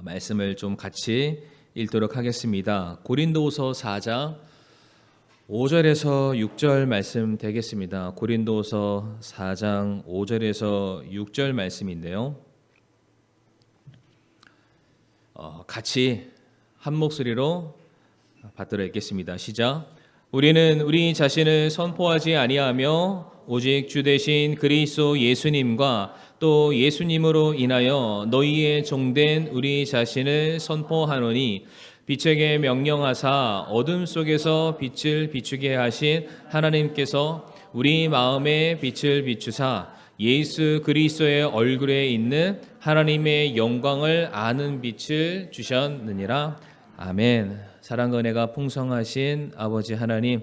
말씀을 좀 같이 읽도록 하겠습니다. 고린도후서 4장 5절에서 6절 말씀 되겠습니다. 고린도후서 4장 5절에서 6절 말씀인데요. 같이 한 목소리로 받들어 읽겠습니다. 시작. 우리는 우리 자신을 선포하지 아니하며 오직 주 되신 그리스도 예수님과 또 예수님으로 인하여 너희의 종된 우리 자신을 선포하노니 빛에게 명령하사 어둠 속에서 빛을 비추게 하신 하나님께서 우리 마음에 빛을 비추사 예수 그리스도의 얼굴에 있는 하나님의 영광을 아는 빛을 주셨느니라. 아멘. 사랑과 은혜가 풍성하신 아버지 하나님,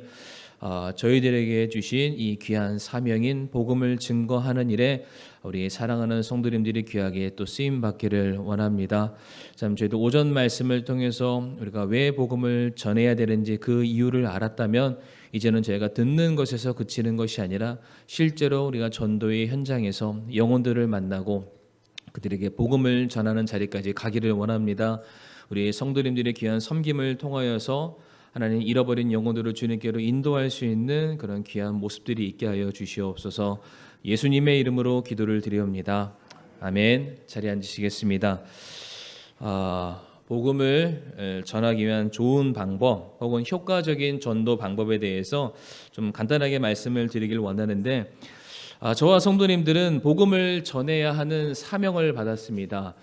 저희들에게 주신 이 귀한 사명인 복음을 증거하는 일에 우리 사랑하는 성도님들이 귀하게 또 쓰임 받기를 원합니다. 참 저희도 오전 말씀을 통해서 우리가 왜 복음을 전해야 되는지 그 이유를 알았다면 이제는 저희가 듣는 것에서 그치는 것이 아니라 실제로 우리가 전도의 현장에서 영혼들을 만나고 그들에게 복음을 전하는 자리까지 가기를 원합니다. 우리 성도님들의 귀한 섬김을 통하여서 하나님 잃어버린 영혼들을 주님께로 인도할 수 있는 그런 귀한 모습들이 있게 하여 주시옵소서. 예수님의 이름으로 기도를 드리옵니다. 아멘. 자리에 앉으시겠습니다. 복음을 전하기 위한 좋은 방법 혹은 효과적인 전도 방법에 대해서 좀 간단하게 말씀을 드리길 원하는데, 저와 성도님들은 복음을 전해야 하는 사명을 받았습니다.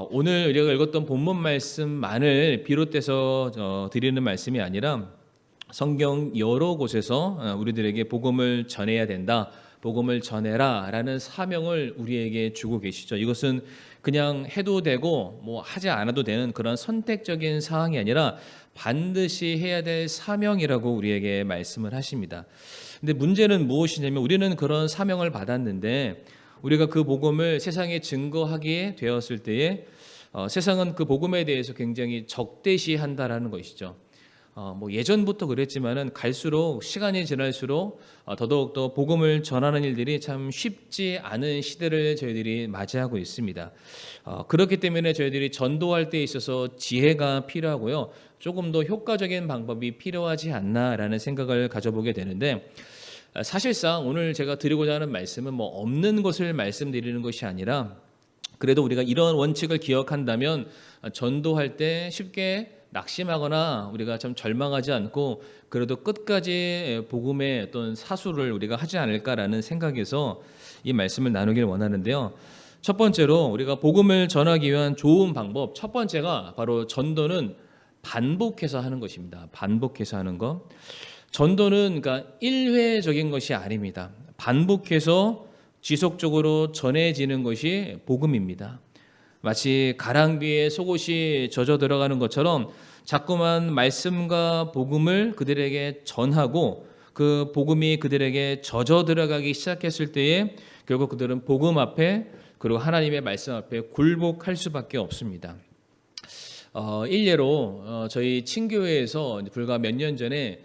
오늘 우리가 읽었던 본문 말씀만을 비롯해서 드리는 말씀이 아니라 성경 여러 곳에서 우리들에게 복음을 전해야 된다, 복음을 전해라 라는 사명을 우리에게 주고 계시죠. 이것은 그냥 해도 되고 뭐 하지 않아도 되는 그런 선택적인 사항이 아니라 반드시 해야 될 사명이라고 우리에게 말씀을 하십니다. 근데 문제는 무엇이냐면 우리는 그런 사명을 받았는데 우리가 그 복음을 세상에 증거하게 되었을 때에 세상은 그 복음에 대해서 굉장히 적대시한다라는 것이죠. 뭐 예전부터 그랬지만은 갈수록 시간이 지날수록 더더욱더 복음을 전하는 일들이 참 쉽지 않은 시대를 저희들이 맞이하고 있습니다. 그렇기 때문에 저희들이 전도할 때 있어서 지혜가 필요하고요, 조금 더 효과적인 방법이 필요하지 않나라는 생각을 가져보게 되는데, 사실상 오늘 제가 드리고자 하는 말씀은 뭐 없는 것을 말씀드리는 것이 아니라 그래도 우리가 이런 원칙을 기억한다면 전도할 때 쉽게 낙심하거나 우리가 참 절망하지 않고 그래도 끝까지 복음의 어떤 사수를 우리가 하지 않을까라는 생각에서 이 말씀을 나누길 원하는데요. 첫 번째로 우리가 복음을 전하기 위한 좋은 방법, 첫 번째가 바로 전도는 반복해서 하는 것입니다. 반복해서 하는 것. 전도는 그러니까 일회적인 것이 아닙니다. 반복해서 지속적으로 전해지는 것이 복음입니다. 마치 가랑비에 속옷이 젖어 들어가는 것처럼 자꾸만 말씀과 복음을 그들에게 전하고 그 복음이 그들에게 젖어 들어가기 시작했을 때에 결국 그들은 복음 앞에 그리고 하나님의 말씀 앞에 굴복할 수밖에 없습니다. 일례로 저희 친교회에서 불과 몇 년 전에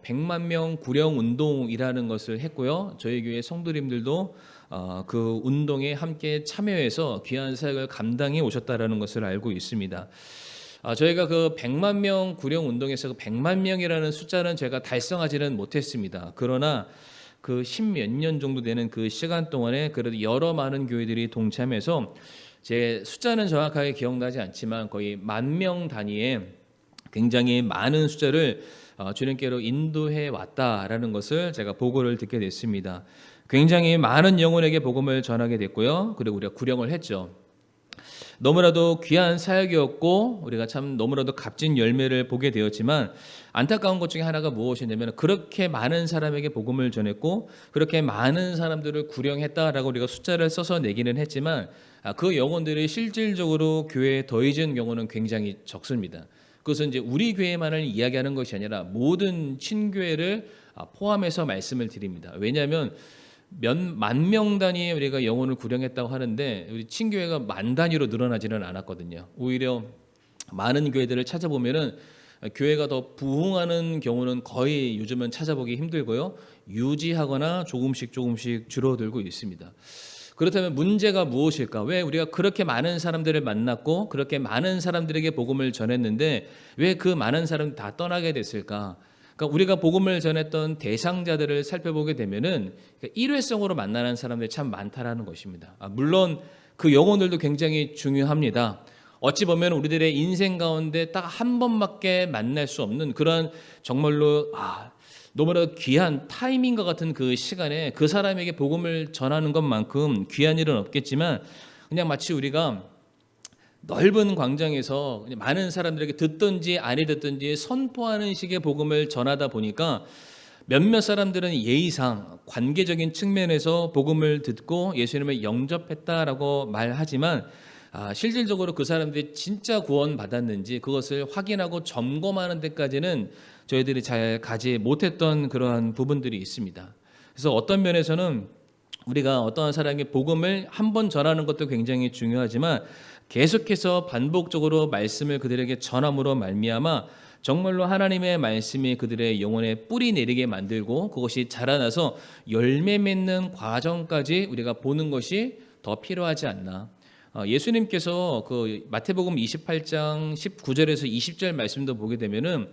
100만 명 구령 운동이라는 것을 했고요. 저희 교회 성도님들도 그 운동에 함께 참여해서 귀한 사역을 감당해 오셨다라는 것을 알고 있습니다. 저희가 그 100만 명 구령 운동에서 그 100만 명이라는 숫자는 제가 달성하지는 못했습니다. 그러나 그 10몇 년 정도 되는 그 시간 동안에 그래도 여러 많은 교회들이 동참해서 제 숫자는 정확하게 기억나지 않지만 거의 10,000명 단위의 굉장히 많은 숫자를 주님께로 인도해 왔다라는 것을 제가 보고를 듣게 됐습니다. 굉장히 많은 영혼에게 복음을 전하게 됐고요. 그리고 우리가 구령을 했죠. 너무나도 귀한 사역이었고 우리가 참 너무나도 값진 열매를 보게 되었지만 안타까운 것 중에 하나가 무엇이냐면 그렇게 많은 사람에게 복음을 전했고 그렇게 많은 사람들을 구령했다라고 우리가 숫자를 써서 내기는 했지만 그 영혼들이 실질적으로 교회에 더해진 경우는 굉장히 적습니다. 그것은 이제 우리 교회만을 이야기하는 것이 아니라 모든 친교회를 포함해서 말씀을 드립니다. 왜냐하면 만 명 단위의 우리가 영혼을 구령했다고 하는데 우리 친교회가 만 단위로 늘어나지는 않았거든요. 오히려 많은 교회들을 찾아보면은 교회가 더 부흥하는 경우는 거의 요즘은 찾아보기 힘들고요, 유지하거나 조금씩 줄어들고 있습니다. 그렇다면 문제가 무엇일까? 왜 우리가 그렇게 많은 사람들을 만났고 그렇게 많은 사람들에게 복음을 전했는데 왜 그 많은 사람이 다 떠나게 됐을까? 그러니까 우리가 복음을 전했던 대상자들을 살펴보게 되면은 일회성으로 만나는 사람들이 참 많다라는 것입니다. 물론 그 영혼들도 굉장히 중요합니다. 어찌 보면 우리들의 인생 가운데 딱 한 번밖에 만날 수 없는 그런 정말로 너무나 귀한 타이밍과 같은 그 시간에 그 사람에게 복음을 전하는 것만큼 귀한 일은 없겠지만 그냥 마치 우리가 넓은 광장에서 그냥 많은 사람들에게 듣든지 아니 듣든지 선포하는 식의 복음을 전하다 보니까 몇몇 사람들은 예의상 관계적인 측면에서 복음을 듣고 예수님을 영접했다라고 말하지만 실질적으로 그 사람들이 진짜 구원 받았는지 그것을 확인하고 점검하는 데까지는 저희들이 잘 가지 못했던 그러한 부분들이 있습니다. 그래서 어떤 면에서는 우리가 어떠한 사람에게 복음을 한 번 전하는 것도 굉장히 중요하지만 계속해서 반복적으로 말씀을 그들에게 전함으로 말미암아 정말로 하나님의 말씀이 그들의 영혼에 뿌리 내리게 만들고 그것이 자라나서 열매 맺는 과정까지 우리가 보는 것이 더 필요하지 않나. 예수님께서 그 마태복음 28장 19절에서 20절 말씀도 보게 되면은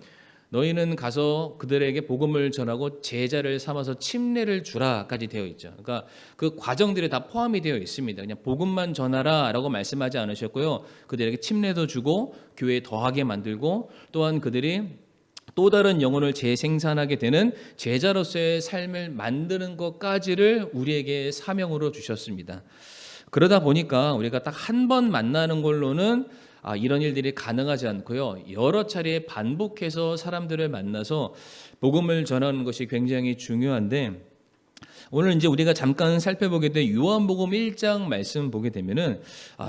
너희는 가서 그들에게 복음을 전하고 제자를 삼아서 침례를 주라까지 되어 있죠. 그러니까 그 과정들이 다 포함이 되어 있습니다. 그냥 복음만 전하라라고 말씀하지 않으셨고요. 그들에게 침례도 주고 교회에 더하게 만들고 또한 그들이 또 다른 영혼을 재생산하게 되는 제자로서의 삶을 만드는 것까지를 우리에게 사명으로 주셨습니다. 그러다 보니까 우리가 딱 한 번 만나는 걸로는 이런 일들이 가능하지 않고요. 여러 차례 반복해서 사람들을 만나서 복음을 전하는 것이 굉장히 중요한데 오늘 이제 우리가 잠깐 살펴보게 될 요한복음 1장 말씀 보게 되면은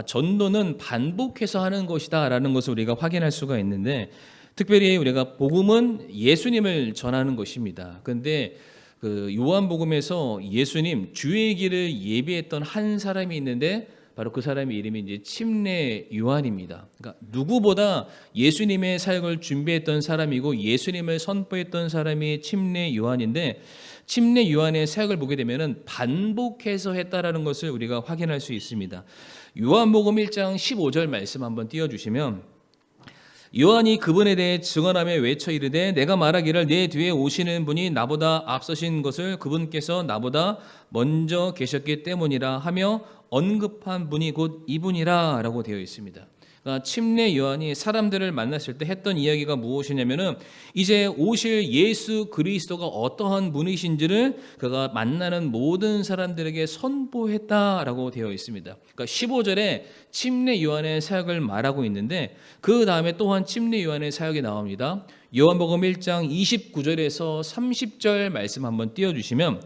전도는 반복해서 하는 것이다라는 것을 우리가 확인할 수가 있는데 특별히 우리가 복음은 예수님을 전하는 것입니다. 그런데 그 요한복음에서 예수님 주의 길을 예비했던 한 사람이 있는데 바로 그 사람의 이름이 이제 침례 요한입니다. 그러니까 누구보다 예수님의 사역을 준비했던 사람이고 예수님을 선포했던 사람이 침례 요한인데 침례 요한의 사역을 보게 되면은 반복해서 했다라는 것을 우리가 확인할 수 있습니다. 요한복음 1장 15절 말씀 한번 띄워 주시면 요한이 그분에 대해 증언하며 외쳐 이르되 내가 말하기를 내 뒤에 오시는 분이 나보다 앞서신 것을 그분께서 나보다 먼저 계셨기 때문이라 하며 언급한 분이 곧 이분이라 라고 되어 있습니다. 그러니까 침례 요한이 사람들을 만났을 때 했던 이야기가 무엇이냐면은 이제 오실 예수 그리스도가 어떠한 분이신지를 그가 만나는 모든 사람들에게 선포했다라고 되어 있습니다. 그러니까 15절에 침례 요한의 사역을 말하고 있는데 그 다음에 또한 침례 요한의 사역이 나옵니다. 요한복음 1장 29절에서 30절 말씀 한번 띄워주시면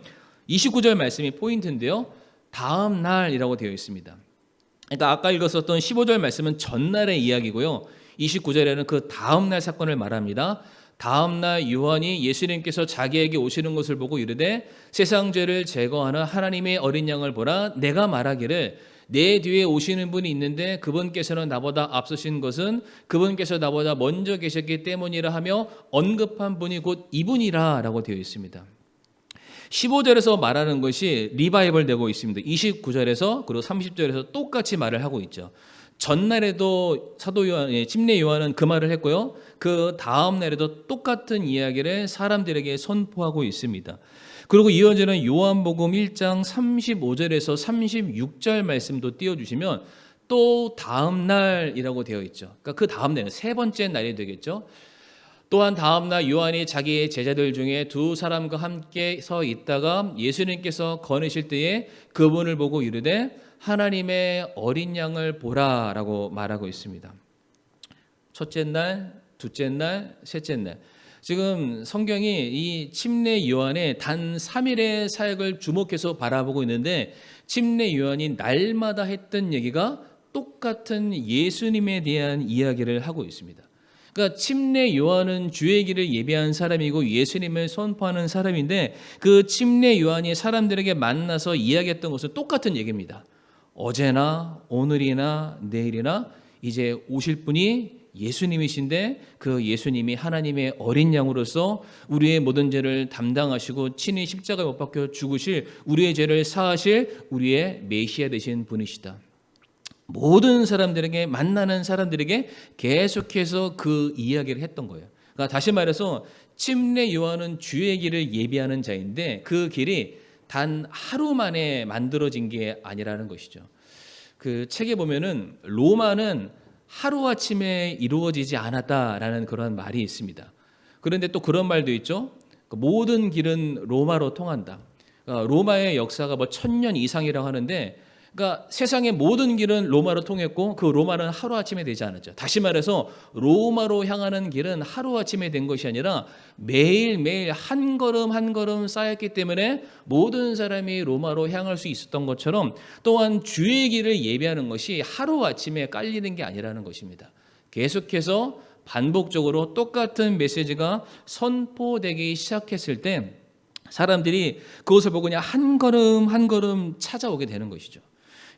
29절 말씀이 포인트인데요. 다음 날이라고 되어 있습니다. 그러니까 아까 읽었었던 15절 말씀은 전날의 이야기고요. 29절에는 그 다음 날 사건을 말합니다. 다음 날 요한이 예수님께서 자기에게 오시는 것을 보고 이르되 세상 죄를 제거하는 하나님의 어린 양을 보라. 내가 말하기를 내 뒤에 오시는 분이 있는데 그분께서는 나보다 앞서신 것은 그분께서 나보다 먼저 계셨기 때문이라 하며 언급한 분이 곧 이분이라 라고 되어 있습니다. 15절에서 말하는 것이 리바이벌 되고 있습니다. 29절에서 그리고 30절에서 똑같이 말을 하고 있죠. 전날에도 사도 요한, 침례 요한은 그 말을 했고요. 그 다음 날에도 똑같은 이야기를 사람들에게 선포하고 있습니다. 그리고 이어지는 요한복음 1장 35절에서 36절 말씀도 띄워주시면 또 다음 날이라고 되어 있죠. 그러니까 그 다음 날은 세 번째 날이 되겠죠. 또한 다음날 요한이 자기의 제자들 중에 두 사람과 함께 서 있다가 예수님께서 거느실 때에 그분을 보고 이르되 하나님의 어린 양을 보라라고 말하고 있습니다. 첫째 날, 둘째 날, 셋째 날. 지금 성경이 이 침례 요한의 단 3일의 사역을 주목해서 바라보고 있는데 침례 요한이 날마다 했던 얘기가 똑같은 예수님에 대한 이야기를 하고 있습니다. 그러니까 침례 요한은 주의 길을 예비한 사람이고 예수님을 선포하는 사람인데 그 침례 요한이 사람들에게 만나서 이야기했던 것은 똑같은 얘기입니다. 어제나 오늘이나 내일이나 이제 오실 분이 예수님이신데 그 예수님이 하나님의 어린 양으로서 우리의 모든 죄를 담당하시고 친히 십자가에 못 박혀 죽으실 우리의 죄를 사하실 우리의 메시아 되신 분이시다. 모든 사람들에게 만나는 사람들에게 계속해서 그 이야기를 했던 거예요. 그러니까 다시 말해서 침례 요한은 주의 길을 예비하는 자인데 그 길이 단 하루 만에 만들어진 게 아니라는 것이죠. 그 책에 보면은 로마는 하루아침에 이루어지지 않았다라는 그런 말이 있습니다. 그런데 또 그런 말도 있죠. 모든 길은 로마로 통한다. 그러니까 로마의 역사가 뭐 1000년 이상이라고 하는데 그러니까 세상의 모든 길은 로마로 통했고 그 로마는 하루아침에 되지 않았죠. 다시 말해서 로마로 향하는 길은 하루아침에 된 것이 아니라 매일매일 한 걸음 한 걸음 쌓였기 때문에 모든 사람이 로마로 향할 수 있었던 것처럼 또한 주의 길을 예비하는 것이 하루아침에 깔리는 게 아니라는 것입니다. 계속해서 반복적으로 똑같은 메시지가 선포되기 시작했을 때 사람들이 그것을 보고 그냥 한 걸음 한 걸음 찾아오게 되는 것이죠.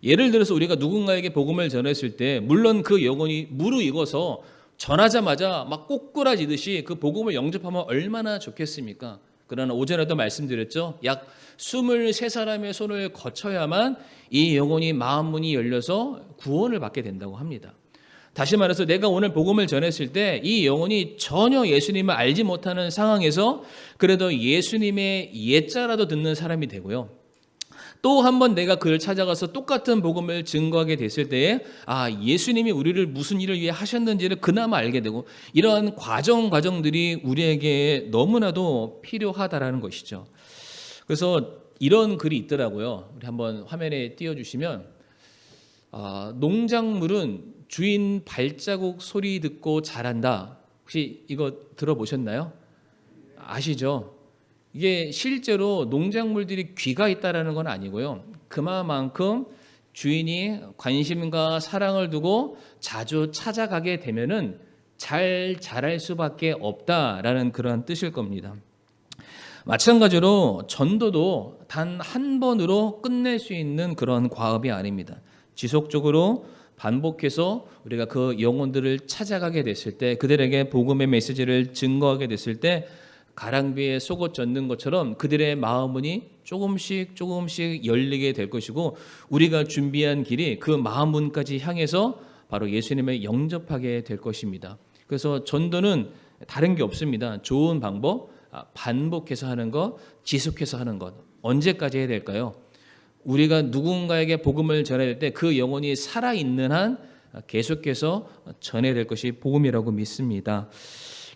예를 들어서 우리가 누군가에게 복음을 전했을 때 물론 그 영혼이 무르익어서 전하자마자 막 꼬꾸라지듯이 그 복음을 영접하면 얼마나 좋겠습니까? 그러나 오전에도 말씀드렸죠. 약 23사람의 손을 거쳐야만 이 영혼이 마음 문이 열려서 구원을 받게 된다고 합니다. 다시 말해서 내가 오늘 복음을 전했을 때 이 영혼이 전혀 예수님을 알지 못하는 상황에서 그래도 예수님의 예자라도 듣는 사람이 되고요. 또 한 번 내가 그를 찾아가서 똑같은 복음을 증거하게 됐을 때에 예수님이 우리를 무슨 일을 위해 하셨는지를 그나마 알게 되고 이러한 과정들이 우리에게 너무나도 필요하다라는 것이죠. 그래서 이런 글이 있더라고요. 우리 한번 화면에 띄워주시면 농작물은 주인 발자국 소리 듣고 자란다. 혹시 이거 들어보셨나요? 아시죠? 이게 실제로 농작물들이 귀가 있다라는 건 아니고요. 그만큼 주인이 관심과 사랑을 두고 자주 찾아가게 되면은 잘 자랄 수밖에 없다라는 그러한 뜻일 겁니다. 마찬가지로 전도도 단 한 번으로 끝낼 수 있는 그런 과업이 아닙니다. 지속적으로 반복해서 우리가 그 영혼들을 찾아가게 됐을 때 그들에게 복음의 메시지를 증거하게 됐을 때 가랑비에 속옷 젖는 것처럼 그들의 마음문이 조금씩 열리게 될 것이고 우리가 준비한 길이 그 마음문까지 향해서 바로 예수님을 영접하게 될 것입니다. 그래서 전도는 다른 게 없습니다. 좋은 방법, 반복해서 하는 것, 지속해서 하는 것. 언제까지 해야 될까요? 우리가 누군가에게 복음을 전해야 될 때 그 영혼이 살아있는 한 계속해서 전해야 될 것이 복음이라고 믿습니다.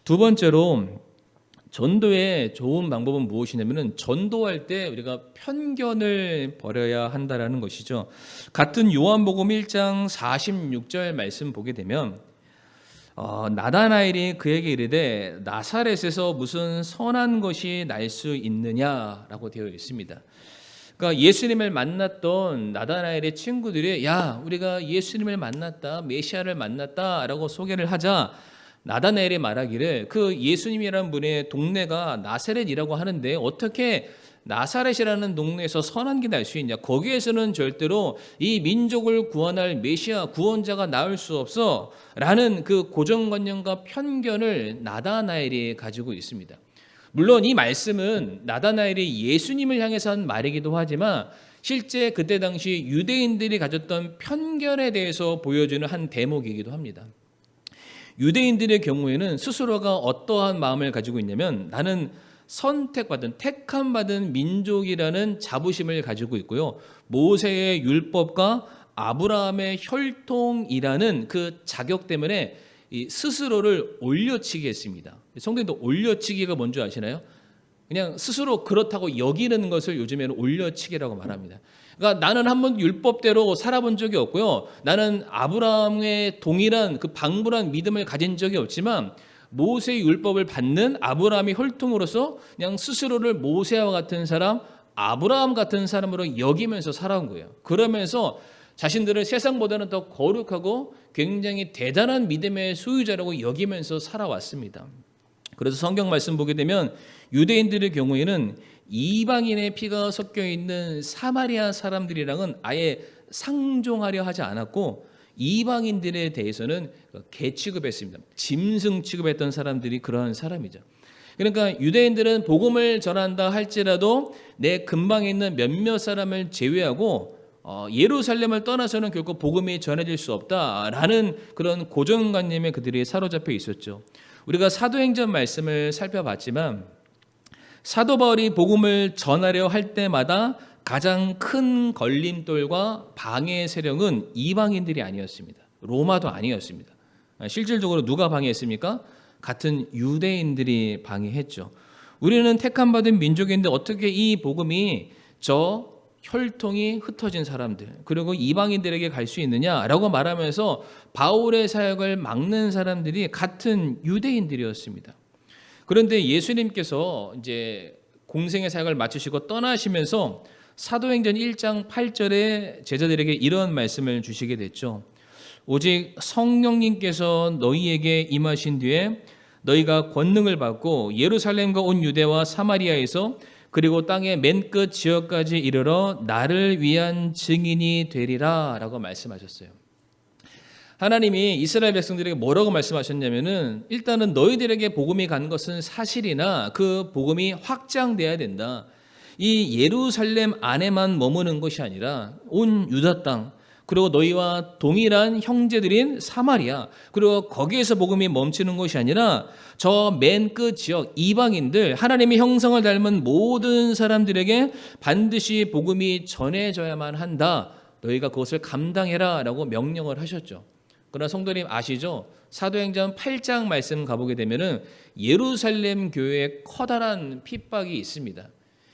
두 번째로 전도의 좋은 방법은 무엇이냐면은 전도할 때 우리가 편견을 버려야 한다라는 것이죠. 같은 요한복음 1장 46절 말씀 보게 되면 나다나엘이 그에게 이르되 나사렛에서 무슨 선한 것이 날 수 있느냐라고 되어 있습니다. 그러니까 예수님을 만났던 나다나엘의 친구들이 우리가 예수님을 만났다, 메시아를 만났다라고 소개를 하자 나다나엘이 말하기를 그 예수님이라는 분의 동네가 나사렛이라고 하는데 어떻게 나사렛이라는 동네에서 선한 게 날 수 있냐? 거기에서는 절대로 이 민족을 구원할 메시아 구원자가 나올 수 없어 라는 그 고정관념과 편견을 나다나엘이 가지고 있습니다. 물론 이 말씀은 나다나엘이 예수님을 향해서 한 말이기도 하지만 실제 그때 당시 유대인들이 가졌던 편견에 대해서 보여주는 한 대목이기도 합니다. 유대인들의 경우에는 스스로가 어떠한 마음을 가지고 있냐면 나는 선택받은 택함받은 민족이라는 자부심을 가지고 있고요. 모세의 율법과 아브라함의 혈통이라는 그 자격 때문에 이 스스로를 올려치기 했습니다. 성경도 올려치기가 뭔지 아시나요? 그냥 스스로 그렇다고 여기는 것을 요즘에는 올려치기라고 말합니다. 그러니까 나는 한번 율법대로 살아본 적이 없고요. 나는 아브라함의 동일한 그 방불한 믿음을 가진 적이 없지만 모세의 율법을 받는 아브라함의 혈통으로서 그냥 스스로를 모세와 같은 사람, 아브라함 같은 사람으로 여기면서 살아온 거예요. 그러면서 자신들을 세상보다는 더 거룩하고 굉장히 대단한 믿음의 소유자라고 여기면서 살아왔습니다. 그래서 성경 말씀 보게 되면 유대인들의 경우에는 이방인의 피가 섞여 있는 사마리아 사람들이랑은 아예 상종하려 하지 않았고 이방인들에 대해서는 개 취급했습니다. 짐승 취급했던 사람들이 그러한 사람이죠. 그러니까 유대인들은 복음을 전한다 할지라도 내 근방에 있는 몇몇 사람을 제외하고 예루살렘을 떠나서는 결코 복음이 전해질 수 없다라는 그런 고정관념에 그들이 사로잡혀 있었죠. 우리가 사도행전 말씀을 살펴봤지만 사도 바울이 복음을 전하려 할 때마다 가장 큰 걸림돌과 방해 세력은 이방인들이 아니었습니다. 로마도 아니었습니다. 실질적으로 누가 방해했습니까? 같은 유대인들이 방해했죠. 우리는 택함 받은 민족인데 어떻게 이 복음이 저 혈통이 흩어진 사람들 그리고 이방인들에게 갈 수 있느냐라고 말하면서 바울의 사역을 막는 사람들이 같은 유대인들이었습니다. 그런데 예수님께서 이제 공생의 사역을 마치시고 떠나시면서 사도행전 1장 8절에 제자들에게 이런 말씀을 주시게 됐죠. 오직 성령님께서 너희에게 임하신 뒤에 너희가 권능을 받고 예루살렘과 온 유대와 사마리아에서 그리고 땅의 맨 끝 지역까지 이르러 나를 위한 증인이 되리라 라고 말씀하셨어요. 하나님이 이스라엘 백성들에게 뭐라고 말씀하셨냐면은 일단은 너희들에게 복음이 간 것은 사실이나 그 복음이 확장돼야 된다. 이 예루살렘 안에만 머무는 것이 아니라 온 유다 땅 그리고 너희와 동일한 형제들인 사마리아 그리고 거기에서 복음이 멈추는 것이 아니라 저 맨 끝 지역 이방인들 하나님의 형상을 닮은 모든 사람들에게 반드시 복음이 전해져야만 한다. 너희가 그것을 감당해라 라고 명령을 하셨죠. 그러나 성도님 아시죠? 사도행전 8장 말씀 가보게 되면은 예루살렘 교회에 커다란 핍박이 있습니다.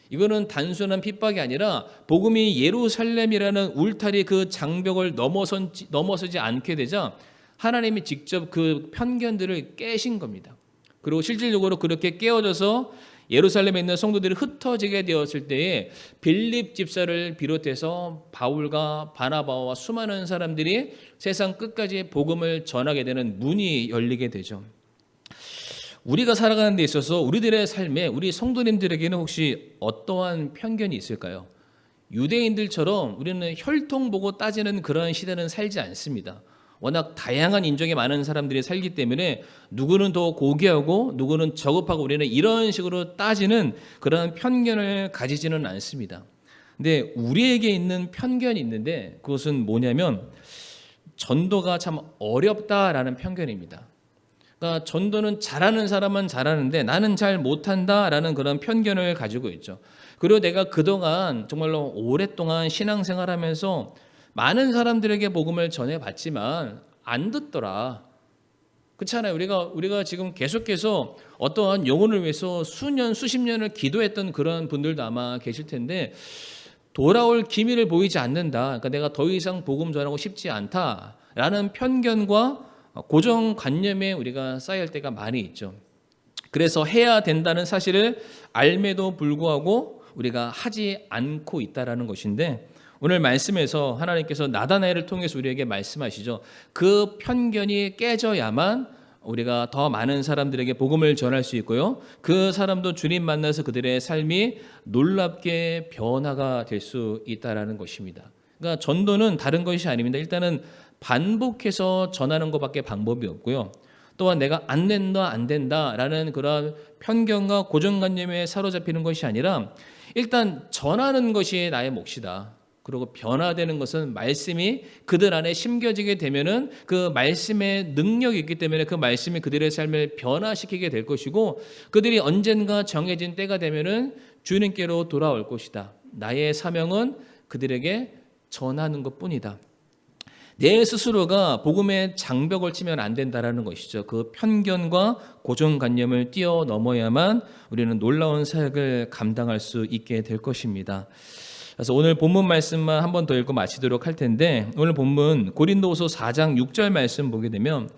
이거는 단순한 핍박이 아니라 복음이 예루살렘이라는 울타리 그 장벽을 넘어서지 않게 되자 하나님이 직접 그 편견들을 깨신 겁니다. 그리고 실질적으로 그렇게 깨어져서 예루살렘에 있는 성도들이 흩어지게 되었을 때에 빌립 집사를 비롯해서 바울과 바나바와 수많은 사람들이 세상 끝까지 복음을 전하게 되는 문이 열리게 되죠. 우리가 살아가는 데 있어서 우리들의 삶에 우리 성도님들에게는 혹시 어떠한 편견이 있을까요? 유대인들처럼 우리는 혈통 보고 따지는 그런 시대는 살지 않습니다. 워낙 다양한 인종의 많은 사람들이 살기 때문에 누구는 더 고귀하고 누구는 저급하고 우리는 이런 식으로 따지는 그런 편견을 가지지는 않습니다. 근데 우리에게 있는 편견이 있는데 그것은 뭐냐면 전도가 참 어렵다라는 편견입니다. 그러니까 전도는 잘하는 사람은 잘하는데 나는 잘 못한다라는 그런 편견을 가지고 있죠. 그리고 내가 그동안 정말로 오랫동안 신앙생활하면서 많은 사람들에게 복음을 전해봤지만 안 듣더라. 그렇잖아요. 우리가 지금 계속해서 어떠한 영혼을 위해서 수년, 수십 년을 기도했던 그런 분들도 아마 계실 텐데 돌아올 기미를 보이지 않는다. 그러니까 내가 더 이상 복음 전하고 싶지 않다라는 편견과 고정관념에 우리가 쌓일 때가 많이 있죠. 그래서 해야 된다는 사실을 알매도 불구하고 우리가 하지 않고 있다라는 것인데 오늘 말씀에서 하나님께서 나다나엘을 통해서 우리에게 말씀하시죠. 그 편견이 깨져야만 우리가 더 많은 사람들에게 복음을 전할 수 있고요. 그 사람도 주님 만나서 그들의 삶이 놀랍게 변화가 될 수 있다라는 것입니다. 그러니까 전도는 다른 것이 아닙니다. 일단은 반복해서 전하는 것밖에 방법이 없고요. 또한 내가 안 된다라는 그런 편견과 고정관념에 사로잡히는 것이 아니라 일단 전하는 것이 나의 몫이다. 그리고 변화되는 것은 말씀이 그들 안에 심겨지게 되면은 그 말씀의 능력이 있기 때문에 그 말씀이 그들의 삶을 변화시키게 될 것이고 그들이 언젠가 정해진 때가 되면은 주님께로 돌아올 것이다. 나의 사명은 그들에게 전하는 것뿐이다. 내 스스로가 복음의 장벽을 치면 안 된다라는 것이죠. 그 편견과 고정관념을 뛰어넘어야만 우리는 놀라운 사역을 감당할 수 있게 될 것입니다. 그래서 오늘 본문 말씀만 한 번 더 읽고 마치도록 할 텐데 오늘 본문 고린도후서 4장 6절 말씀 보게 되면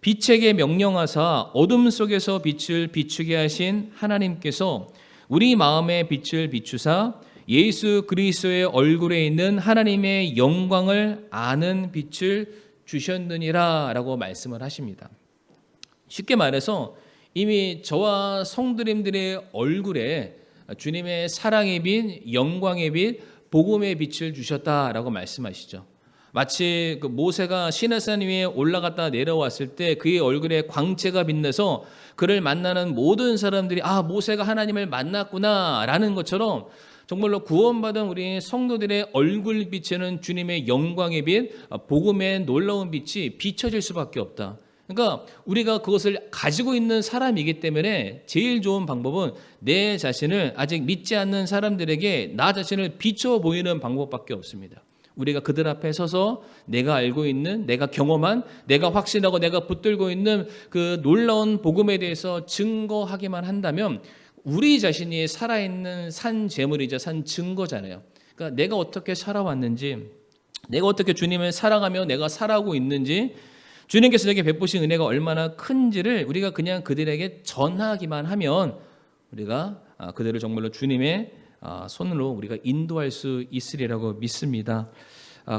빛에게 명령하사 어둠 속에서 빛을 비추게 하신 하나님께서 우리 마음의 빛을 비추사 예수 그리스도의 얼굴에 있는 하나님의 영광을 아는 빛을 주셨느니라 라고 말씀을 하십니다. 쉽게 말해서 이미 저와 성도님들의 얼굴에 주님의 사랑의 빛, 영광의 빛, 복음의 빛을 주셨다라고 말씀하시죠. 마치 그 모세가 시내산 위에 올라갔다 내려왔을 때 그의 얼굴에 광채가 빛나서 그를 만나는 모든 사람들이 아, 모세가 하나님을 만났구나라는 것처럼 정말로 구원받은 우리 성도들의 얼굴 빛에는 주님의 영광의 빛, 복음의 놀라운 빛이 비춰질 수밖에 없다. 그러니까 우리가 그것을 가지고 있는 사람이기 때문에 제일 좋은 방법은 내 자신을 아직 믿지 않는 사람들에게 나 자신을 비춰 보이는 방법밖에 없습니다. 우리가 그들 앞에 서서 내가 알고 있는, 내가 경험한, 내가 확신하고 내가 붙들고 있는 그 놀라운 복음에 대해서 증거하기만 한다면 우리 자신이 살아있는 산 제물이자 산 증거잖아요. 그러니까 내가 어떻게 살아왔는지, 내가 어떻게 주님을 사랑하며 내가 살아가고 있는지, 주님께서 내게 베푸신 은혜가 얼마나 큰지를 우리가 그냥 그들에게 전하기만 하면 우리가 그들을 정말로 주님의 손으로 우리가 인도할 수 있으리라고 믿습니다.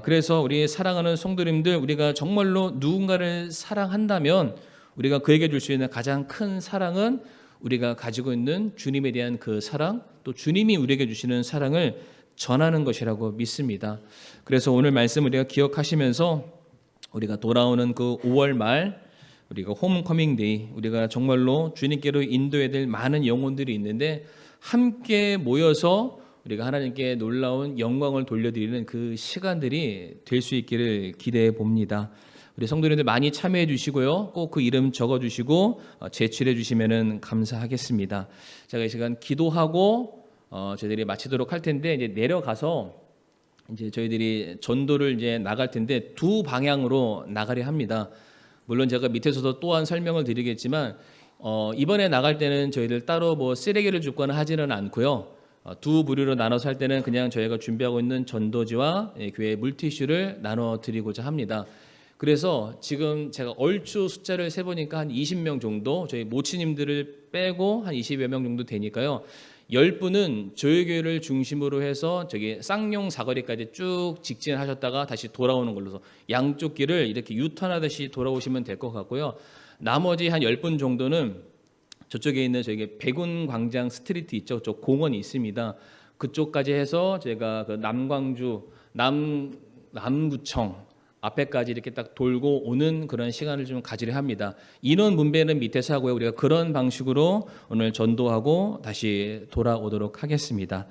그래서 우리 사랑하는 성도님들, 우리가 정말로 누군가를 사랑한다면 우리가 그에게 줄 수 있는 가장 큰 사랑은 우리가 가지고 있는 주님에 대한 그 사랑, 또 주님이 우리에게 주시는 사랑을 전하는 것이라고 믿습니다. 그래서 오늘 말씀 우리가 기억하시면서 우리가 돌아오는 그 5월 말 우리가 홈커밍 데이, 우리가 정말로 주님께로 인도해야 될 많은 영혼들이 있는데 함께 모여서 우리가 하나님께 놀라운 영광을 돌려드리는 그 시간들이 될 수 있기를 기대해 봅니다. 우리 성도님들 많이 참여해 주시고요. 꼭 그 이름 적어 주시고 제출해 주시면은 감사하겠습니다. 제가 이 시간 기도하고 저희들이 마치도록 할 텐데 이제 내려가서 이제 저희들이 전도를 이제 나갈 텐데 두 방향으로 나가려 합니다. 물론 제가 밑에서도 또한 설명을 드리겠지만 이번에 나갈 때는 저희들 따로 뭐 쓰레기를 줍거나 하지는 않고요. 두 부류로 나눠서 할 때는 그냥 저희가 준비하고 있는 전도지와 교회 물티슈를 나눠 드리고자 합니다. 그래서 지금 제가 얼추 숫자를 세보니까 한 20명 정도, 저희 모치님들을 빼고 한 20여 명 정도 되니까요. 10분은 저희교회를 중심으로 해서 저기 쌍용 사거리까지 쭉 직진하셨다가 다시 돌아오는 걸로 양쪽 길을 이렇게 유턴하듯이 돌아오시면 될 것 같고요. 나머지 한 10분 정도는 저쪽에 있는 저기 백운광장 스트리트 있죠. 저 공원이 있습니다. 그쪽까지 해서 제가 그 남광주 남구청 앞에까지 이렇게 딱 돌고 오는 그런 시간을 좀 가지려 합니다. 인원 분배는 밑에서 하고요. 우리가 그런 방식으로 오늘 전도하고 다시 돌아오도록 하겠습니다.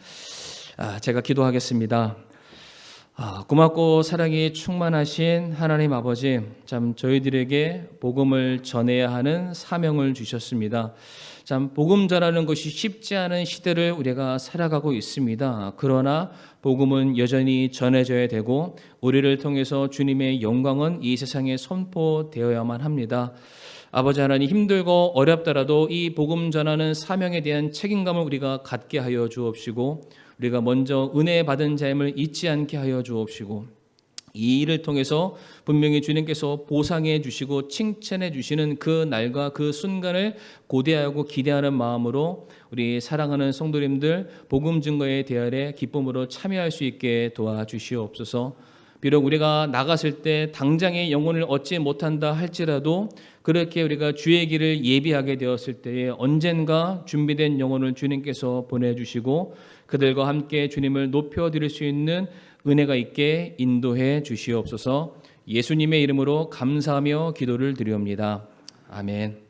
제가 기도하겠습니다. 고맙고 사랑이 충만하신 하나님 아버지, 참 저희들에게 복음을 전해야 하는 사명을 주셨습니다. 참 복음 전하는 것이 쉽지 않은 시대를 우리가 살아가고 있습니다. 그러나 복음은 여전히 전해져야 되고 우리를 통해서 주님의 영광은 이 세상에 선포되어야만 합니다. 아버지 하나님, 힘들고 어렵더라도 이 복음 전하는 사명에 대한 책임감을 우리가 갖게 하여 주옵시고 우리가 먼저 은혜 받은 자임을 잊지 않게 하여 주옵시고 이 일을 통해서 분명히 주님께서 보상해 주시고 칭찬해 주시는 그 날과 그 순간을 고대하고 기대하는 마음으로 우리 사랑하는 성도님들 복음 증거의 대열에 기쁨으로 참여할 수 있게 도와주시옵소서. 비록 우리가 나갔을 때 당장의 영혼을 얻지 못한다 할지라도 그렇게 우리가 주의 길을 예비하게 되었을 때에 언젠가 준비된 영혼을 주님께서 보내주시고 그들과 함께 주님을 높여드릴 수 있는 은혜가 있게 인도해 주시옵소서. 예수님의 이름으로 감사하며 기도를 드리옵니다. 아멘.